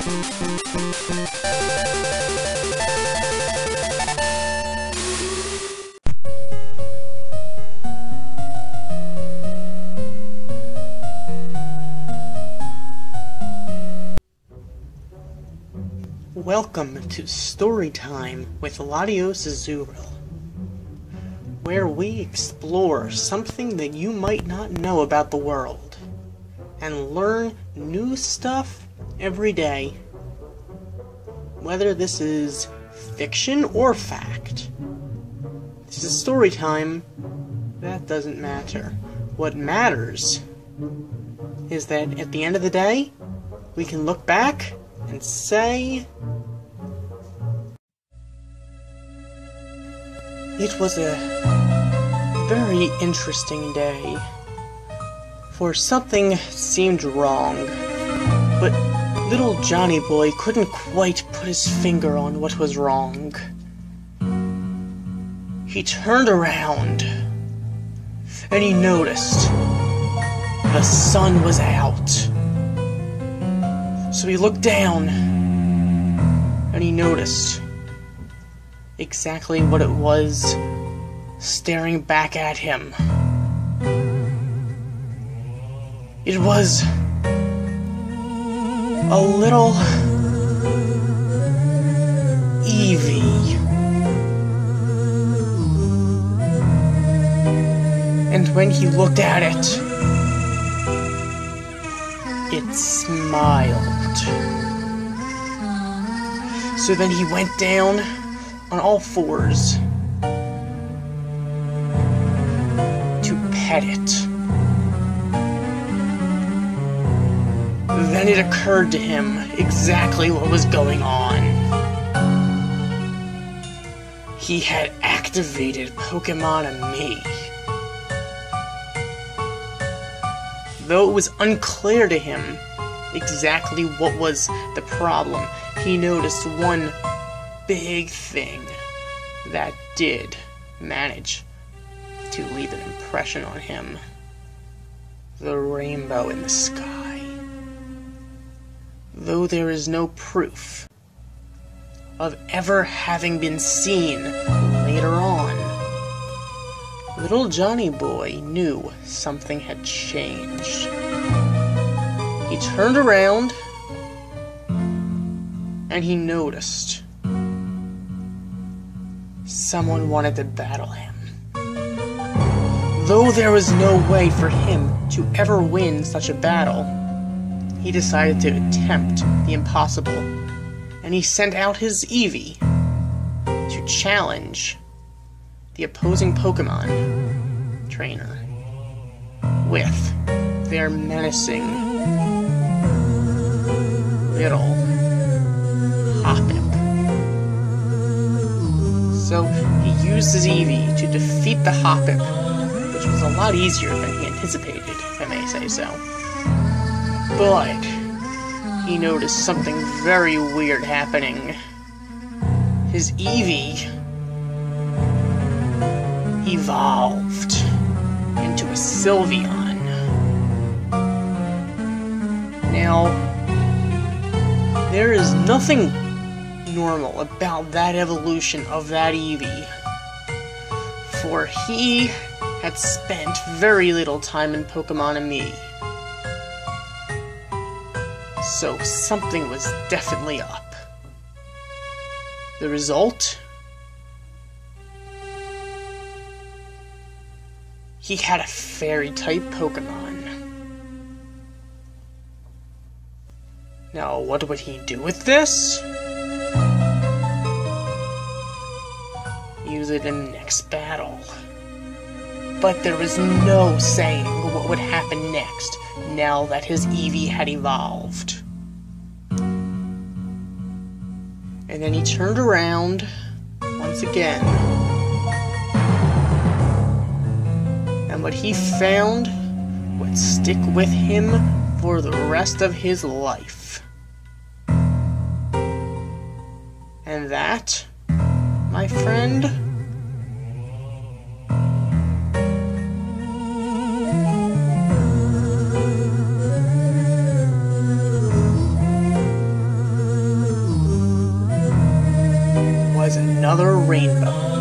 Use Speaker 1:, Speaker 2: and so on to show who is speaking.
Speaker 1: Welcome to Storytime with Latios Azurill, where we explore something that you might not know about the world, and learn new stuff every day. Whether this is fiction or fact. This is Storytime, that doesn't matter. What matters is that at the end of the day, we can look back and say, it was a very interesting day, for something seemed wrong, but little Johnny Boy couldn't quite put his finger on what was wrong. He turned around, and he noticed the sun was out. So he looked down, and he noticed exactly what it was staring back at him. It was a little Eevee. And when he looked at it, it smiled. So then he went down on all fours to pet it. Then it occurred to him exactly what was going on. He had activated Pokemon-Amie. Though it was unclear to him exactly what was the problem, he noticed one big thing that did manage to leave an impression on him. The rainbow in the sky. Though there is no proof of ever having been seen later on, little Johnny Boy knew something had changed. He turned around, and he noticed someone wanted to battle him. Though there was no way for him to ever win such a battle, he decided to attempt the impossible, and he sent out his Eevee to challenge the opposing Pokemon trainer with their menacing little Hoppip. So he used his Eevee to defeat the Hoppip, which was a lot easier than he anticipated, if I may say so. But he noticed something very weird happening. His Eevee evolved into a Sylveon. Now, there is nothing normal about that evolution of that Eevee, for he had spent very little time in Pokemon-Amie. So something was definitely up. The result? He had a Fairy-type Pokemon. Now, what would he do with this? Use it in the next battle. But there was no saying what would happen next, now that his Eevee had evolved. And then he turned around, once again. And what he found would stick with him for the rest of his life. And that, my friend, another rainbow.